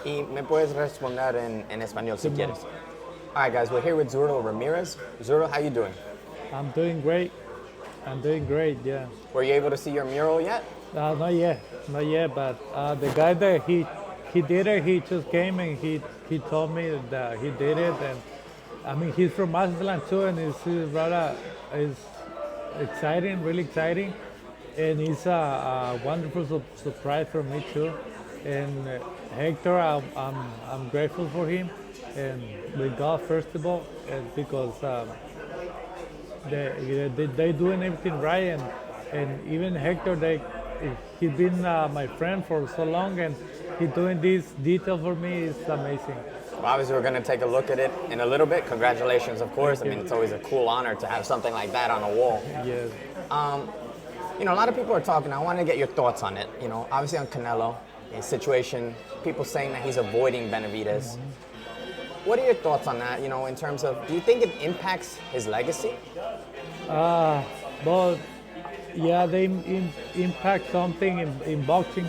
Y me puedes responder en español si quieres. All right, guys, we're here with Zurdo Ramirez. Zurdo, how you doing? I'm doing great. I'm doing great, yeah. Were you able to see your mural yet? Not yet. But the guy that he did it. He just came and he told me that he did it, and I mean he's from Mazatlan too, and it's rather is exciting, really exciting, and it's a wonderful surprise for me too. And Hector, I'm grateful for him, and with God first of all, and because they doing everything right, and even Hector, he's been my friend for so long, and he's doing this detail for me. It's amazing. Well, obviously, we're going to take a look at it in a little bit. Congratulations, of course. I Thank mean, you. it's always a cool honor to have something like that on a wall. Yes. You know, a lot of people are talking. I want to get your thoughts on it. You know, obviously on Canelo, his situation, people saying that he's avoiding Benavidez. What are your thoughts on that? You know, in terms of, do you think it impacts his legacy? But yeah, they impact something in boxing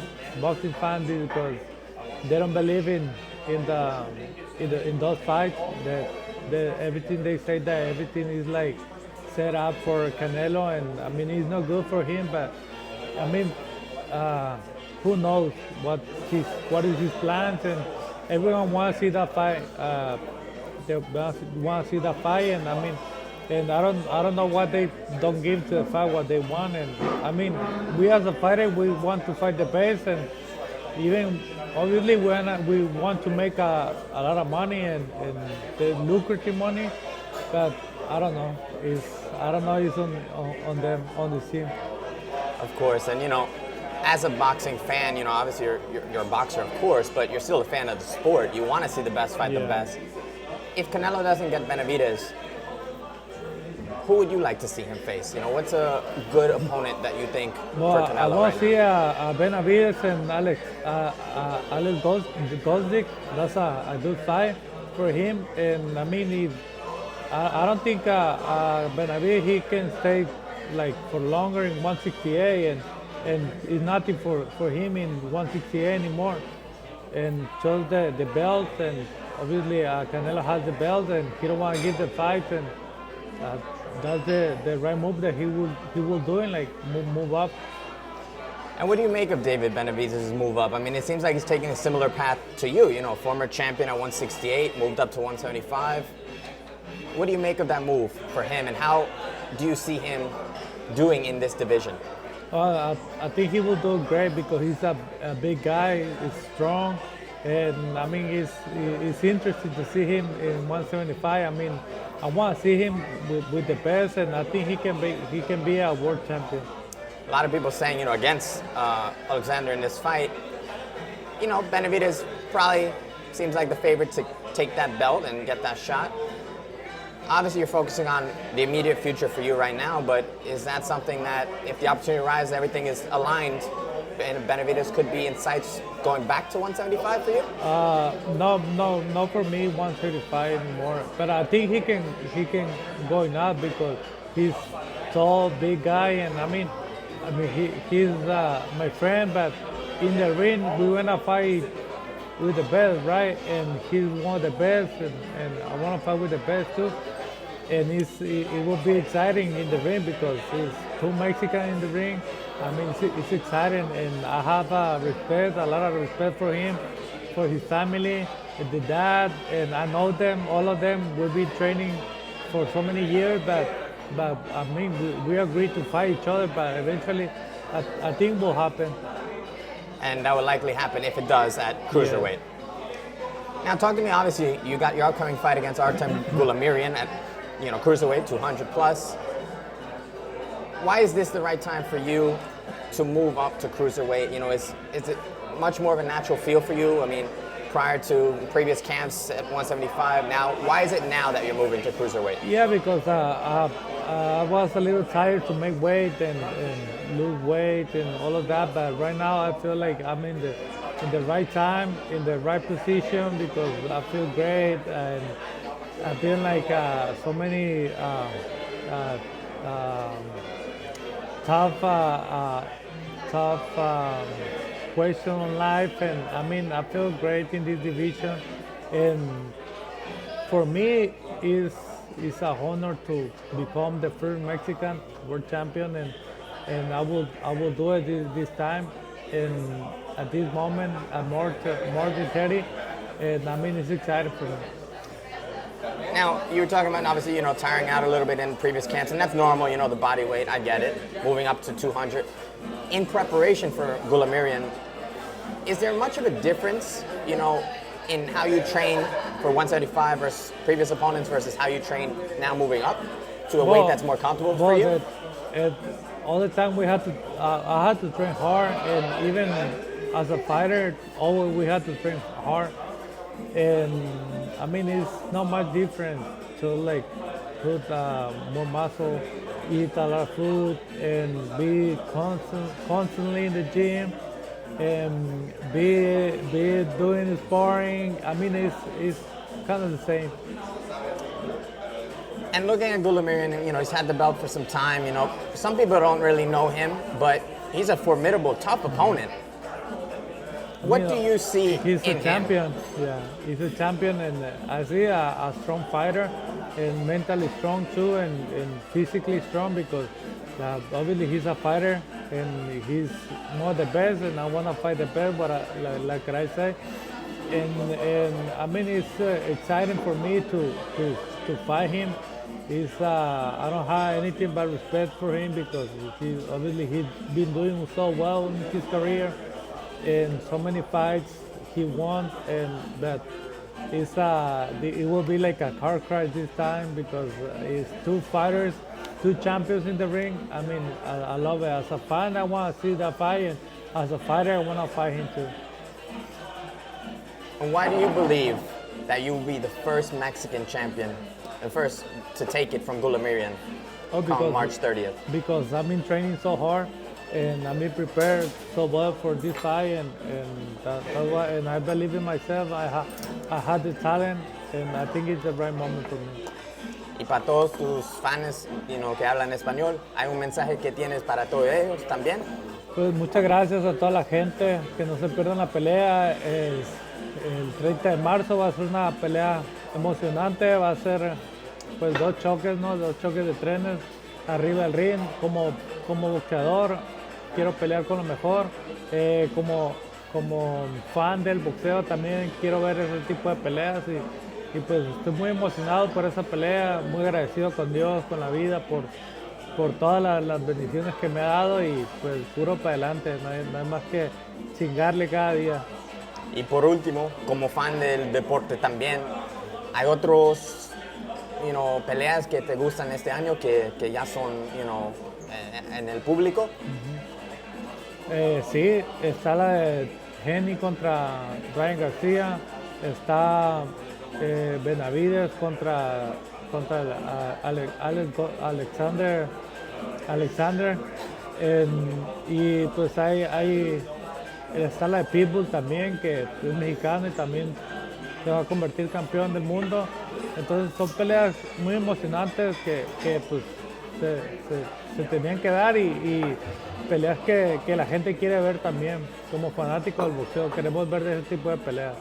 fans because they don't believe in those fights. That everything they say that everything is like set up for Canelo, and I mean it's not good for him. But I mean, who knows what is his plans, and everyone wants to see that fight. They want to see that fight, and I mean. And I don't know what they don't give to the fight what they want, and I mean we as a fighter we want to fight the best, and even obviously we want to make a lot of money and the lucrative money, but I don't know it's on them on the team. Of course, and you know, as a boxing fan, you know, obviously you're a boxer, of course, but you're still a fan of the sport. You want to see the best fight the Yeah. best. If Canelo doesn't get Benavidez, who would you like to see him face? You know, what's a good opponent that you think Well, for I Canelo want right to see now? Benavidez and Alex Gosdick. That's a good fight for him. And I mean, I don't think Benavidez he can stay like for longer in 168, and it's nothing for him in 168 anymore. And chose the belt, and obviously Canelo has the belt, and he don't want to give the fight, and that's the right move that he will do, and like move up. And what do you make of David Benavidez's move up? I mean, it seems like he's taking a similar path to you. You know, former champion at 168, moved up to 175. What do you make of that move for him, and how do you see him doing in this division? I think he will do great because he's a big guy, he's strong, and I mean it's interesting to see him in 175. I mean, I want to see him with the best, and I think he can be a world champion. A lot of people saying, you know, against Alexander in this fight, you know, Benavidez probably seems like the favorite to take that belt and get that shot. Obviously, you're focusing on the immediate future for you right now, but is that something that, if the opportunity arises, everything is aligned, and Benavidez could be in sights going back to 175 for you? No, for me 135 anymore. But I think he can go up because he's tall, big guy, and I mean he's my friend. But in the ring, we wanna fight with the best, right? And he's one of the best, and I wanna fight with the best too. And it will be exciting in the ring because it's two Mexicans in the ring. I mean, it's exciting, and I have a lot of respect for him, for his family, the dad, and I know them, all of them. We've been training for so many years, but I mean, we agreed to fight each other, but eventually, I think will happen. And that will likely happen if it does at Cruiserweight. Now, talk to me. Obviously, you got your upcoming fight against Artem Gulamirian at, you know, Cruiserweight, 200 plus. Why is this the right time for you to move up to Cruiserweight? You know, is it much more of a natural feel for you? I mean, prior to previous camps at 175, now, why is it now that you're moving to Cruiserweight? Yeah, because I was a little tired to make weight and lose weight and all of that, but right now I feel like I'm in the right time, in the right position, because I feel great, and I've been like so many tough question on life, and I mean, I feel great in this division, and for me, it's an honor to become the first Mexican world champion, and I will do it this time, and at this moment, I'm more than 30, and I mean, it's exciting for me. Now, you were talking about obviously, tiring out a little bit in previous camps, and that's normal, the body weight, I get it, moving up to 200. In preparation for Goulamirian, is there much of a difference, in how you train for 175 versus previous opponents versus how you train now moving up to a weight that's more comfortable for you? All the time we had to, I had to train hard, and even as a fighter, always we had to train hard. And I mean, it's not much different to like put more muscle, eat a lot of food, and be constantly in the gym, and be doing sparring. I mean, it's kind of the same. And looking at Goulamirian, he's had the belt for some time. Some people don't really know him, but he's a formidable, tough opponent. What do you see He's in a champion. Yeah, he's a champion, and I see a strong fighter, and mentally strong too, and physically strong, because obviously he's a fighter, and he's not the best, and I want to fight the best, but like I say, and I mean, it's exciting for me to fight him. I don't have anything but respect for him, because he's been doing so well in his career, and so many fights he won, and that it will be like a car crash this time, because it's two fighters, two champions in the ring. I mean, I love it. As a fan, I want to see that fight, and as a fighter, I want to fight him too. And why do you believe that you will be the first Mexican champion, the first to take it from Goulamirian on March 30th? Because I've been training so hard, and I've been prepared so well for this fight, and that's why. And I believe in myself. I had the talent, and I think it's the right moment for me. Y para todos tus fans, que hablan español, ¿hay un mensaje que tienes para todos ellos también? Pues muchas gracias a toda la gente, que no se pierdan la pelea. El 30 de marzo va a ser una pelea emocionante, va a ser pues dos choques de trenes arriba del ring. Como boxeador quiero pelear con lo mejor, como fan del boxeo también quiero ver ese tipo de peleas, y pues estoy muy emocionado por esa pelea, muy agradecido con Dios, con la vida, por todas las bendiciones que me ha dado, y pues puro para adelante, no hay más que chingarle cada día. Y por último, como fan del deporte también, ¿hay otros peleas que te gustan este año que ya son en el público? Sí, está la de Haney contra Garcia, está Benavidez contra Alexander, y pues está la de Pitbull también, que es mexicano y también se va a convertir campeón del mundo. Entonces son peleas muy emocionantes que pues se tenían que dar, y peleas que la gente quiere ver también. Como fanáticos del boxeo queremos ver ese tipo de peleas.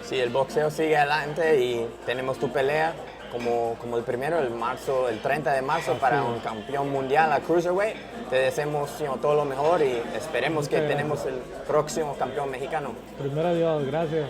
Sí, el boxeo sigue adelante, y tenemos tu pelea como el primero, el 30 de marzo, para un campeón mundial a Cruiserweight. Te deseamos todo lo mejor, y esperemos que tenemos el próximo campeón mexicano. Primero Dios, gracias.